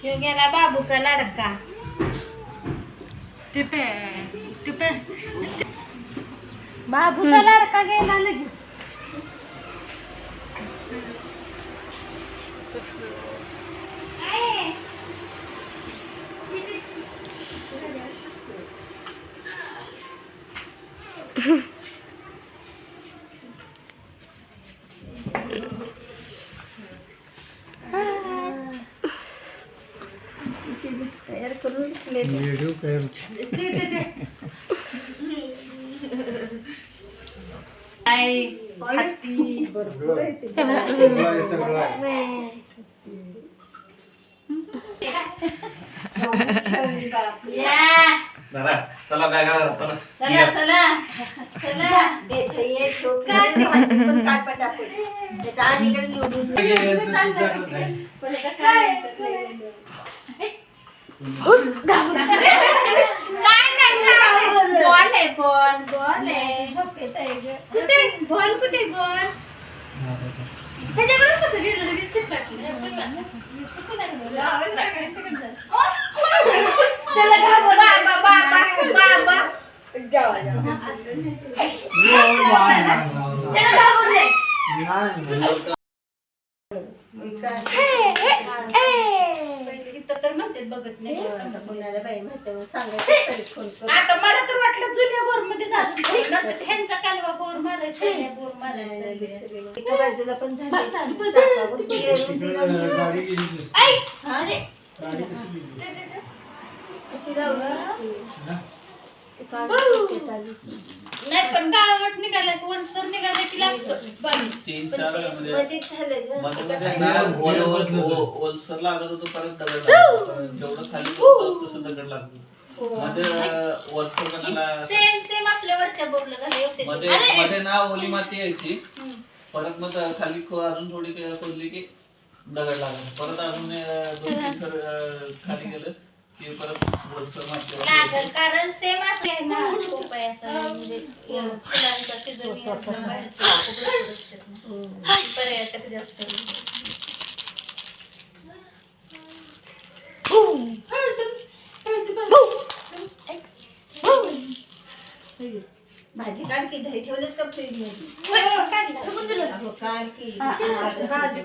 ह्यो गेला बाबूचा लाडका. बाबूचा लाडका गेला लगेच. तयार करून व्हिडिओ चला बॅगा चला चला चला चला देते ये तो काय भाजी पण काय पटापट त्याचा आधीकडे निवडून पण आता काय बॉल आहे बॉल आहे कुठे बॉल कुठे बॉल ह्याच्याकडून कसं गेलं त्याला घाबरा बाबा बाबा जावा जावा त्याला घाबरले तर म्हणते बघत नाही आता कोणाला बाई म्हणते सांगायचं आता मला तर वाटलं जुन्या बोर मध्ये जात ह्यांचा कालवा बोर मारायचा बोर मारायचा एका बाजूला पण नाही पण गावात निघाला वनसर निघाला की लागतो ओलसर लागत होतं परत दगड जेवढं खाली तसं दगड लागतो सेम आपल्यावरच्या बोललं झालं मध्ये ना ओली माती यायची परत मग खाली अजून थोडी खोदली की दगड लागला परत अजून 2-3 थर खाली गेलं की परत ओलसर माती लागल कारण सेम असं आहे ना खूप आहे असं म्हणजे फुलांचा सीझन असतं पर्यटक जास्त भाजी काढ की दही ठेवलेस का फ्रीज मध्ये काढ की भाजी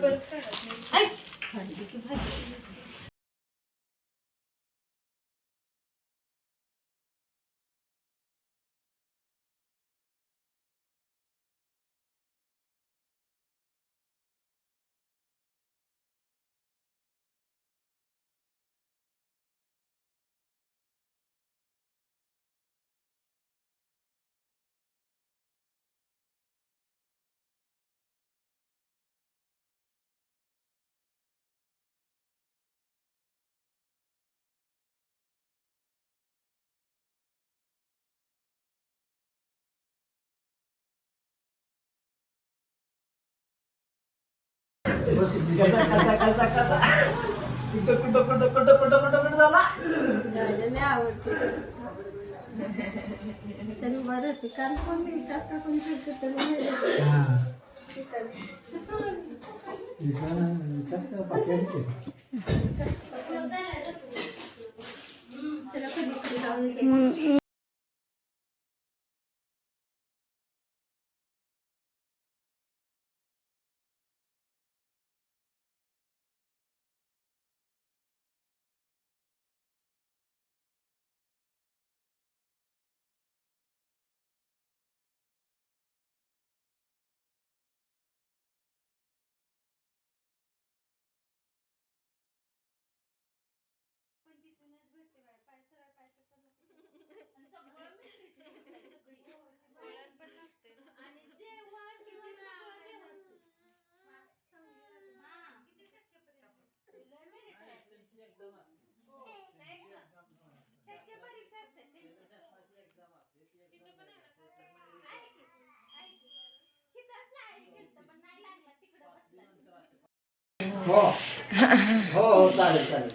तरी बरं ते काल पण मिळतात का पण हो हो चालेल चालेल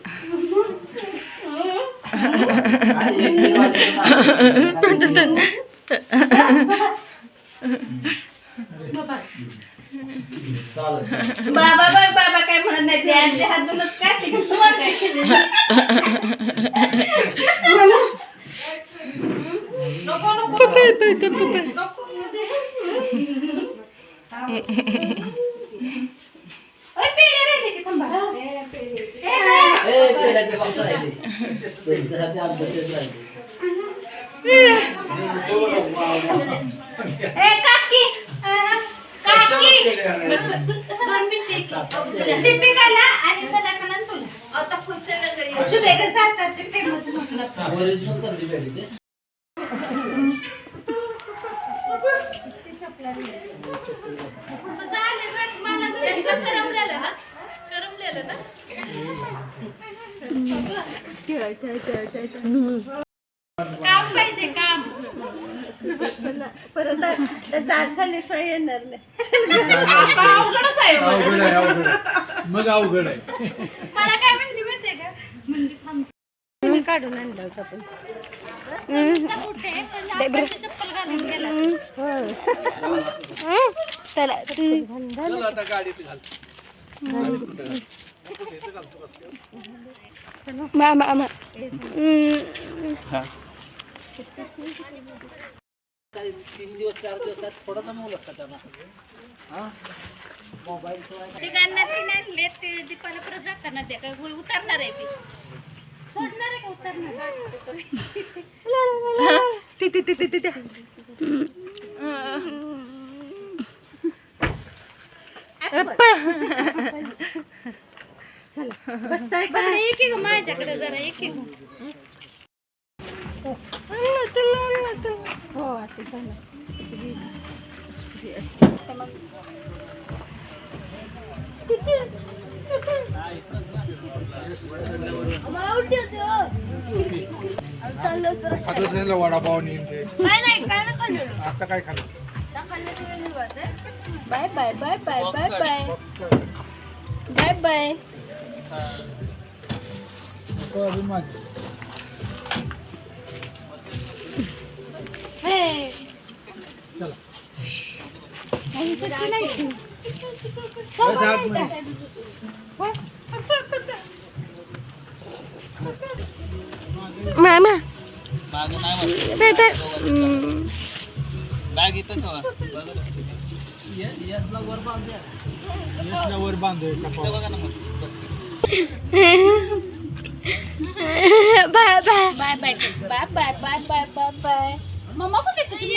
चालेल. बाबा बघ बाबा काय म्हणत नाही ते आजी हातूनच काय ते तुम्हाला काय केलं? नको नको ओय, पेढे राहिले की थांबा. पेढ्याचे पावसाळ्यात राहिले. पेढ्याचे आंब्याचे राहिले. काकी काकी दोन मिनिटे दीपिकाला आणि सदाकाला आणि तुला आता फुसलेलं सुरेखा सातारचे फेमस म्हटलं ओरिजिनल करली पेढी ते. काम पाहिजे काम परत झाड झाल्याशिवाय येणार नाही मग अवघड आहे. मला काय म्हणली माहितीये का म्हणजे थांब काढून आणलं होतं आपण चप्पल घालून गेला चला चल आता गाडीत घाल. मामा काही 3 दिवस 4 दिवस थोडासा मूल असतात त्यांना. हा मोबाईल तिघांना तीन आणले ते दीपाला परत जाताना ते काय उतरणार आहे ते सोडणार आहे का उतरणार चला बसताय का एक एक माझ्याकडे जरा एक एक हो आता झालं आता सांगितलं वडापाव नेमचे. नाही काय ना खाल्लं आता काय खाल्लं? Bye bye bye bye bye bye bye bye तो अजून माझं. चला. बस आतमध्ये. मामा मागे नाही बॅग इथं ठेवा. यसला वर बांधूया. यशला वर बांधूया इथं टपावर. बघा ना मस्त बसते. Bye bye bye bye bye bye bye bye bye bye मम्मा कुठे तुझी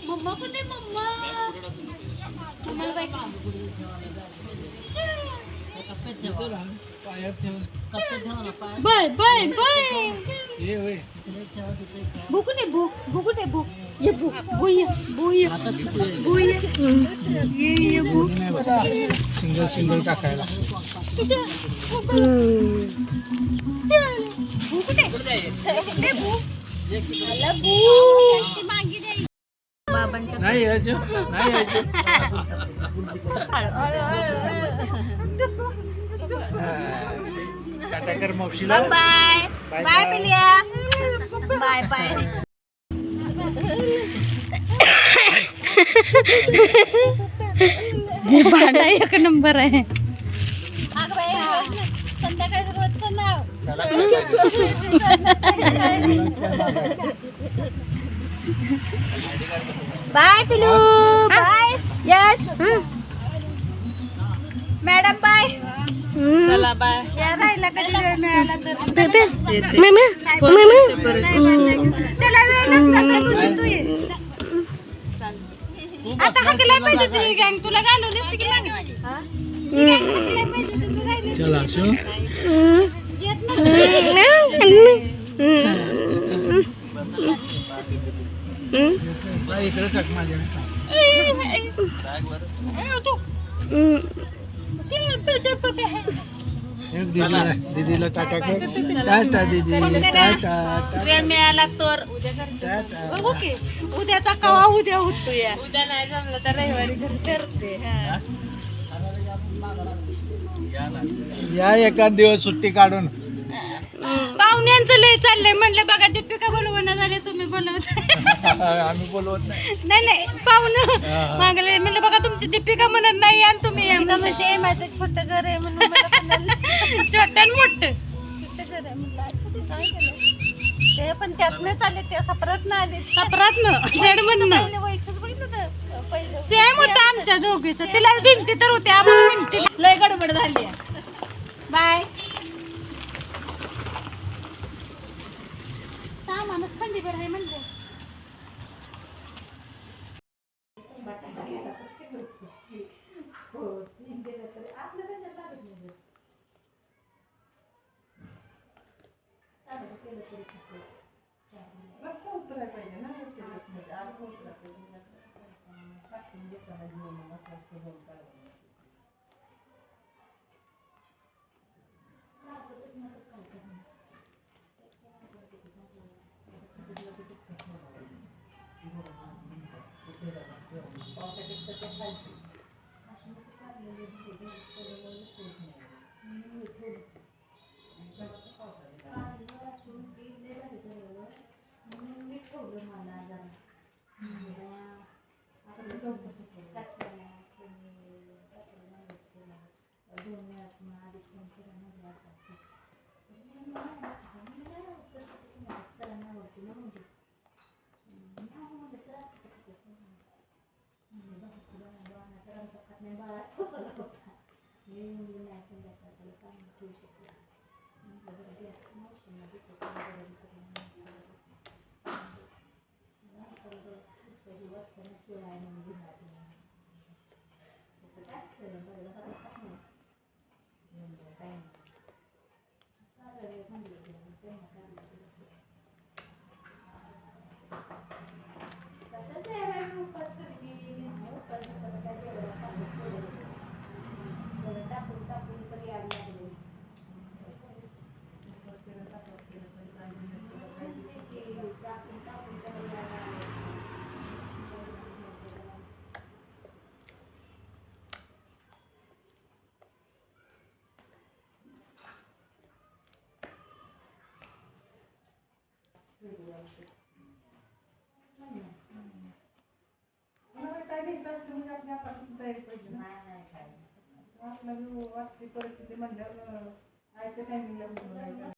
मम्मा कुठे मम्मा मम्माला बाय पायात ठेवून. बाय बाय बाय ये होय. भूक नाही भूक भूक नाही भूक ये भूक भूय भूय भूय ये भूक नाही बस. सिंगल सिंगल टाकायला. भूक नाही भूक बाबांच्या नाही यायचं नाही यायचं. टाटा कर मावशीला. बाय बाय पिलिया बाय बाय भांडा एक नंबर आहे संध्याकाळी रोजचं नाव बाय पिलू बाय यश मॅडम बाय चला बाय या राहिला कधी वेळ मिळाला तर त्याला वेळ नसला तर तू ये आता हाकलाय पाहिजे तुझी गँग तुला घालून येते की नाही चला शो. इकडे टाक माझ्या. दीदीला टाटा कर. टाटा दीदी टाटा. वेळ मिळाला तर उद्या टाटा. बघू की उद्याचा कवा उद्या होतो या उद्या नाही जमलं तर रविवारी घरी करते या एखाद दिवस सुट्टी काढून पाहुण्यांचं लय चाललंय म्हणलं बघा दीपिका बोलवणं झाले तुम्ही बोलवत आम्ही बोलवत नाही. नाही पाहुणं मागले म्हणलं बघा तुमची दीपिका म्हणत नाही आणि तुम्ही म्हणते माझं छोटं घर आहे म्हणून छोटं आणि मोठं घर आहे म्हणलं काय केलं ते पण त्यातनं चालले ते सपरात ना आले सपरात न शेड मधनं सेम होतं आमच्या दोघीचं तिला भिंती तर होत्या आम्हाला भिंती लय गडबड झाली बाय सामानच खंडीभर आहे म्हणजे परिस्थिती म्हणल्यावर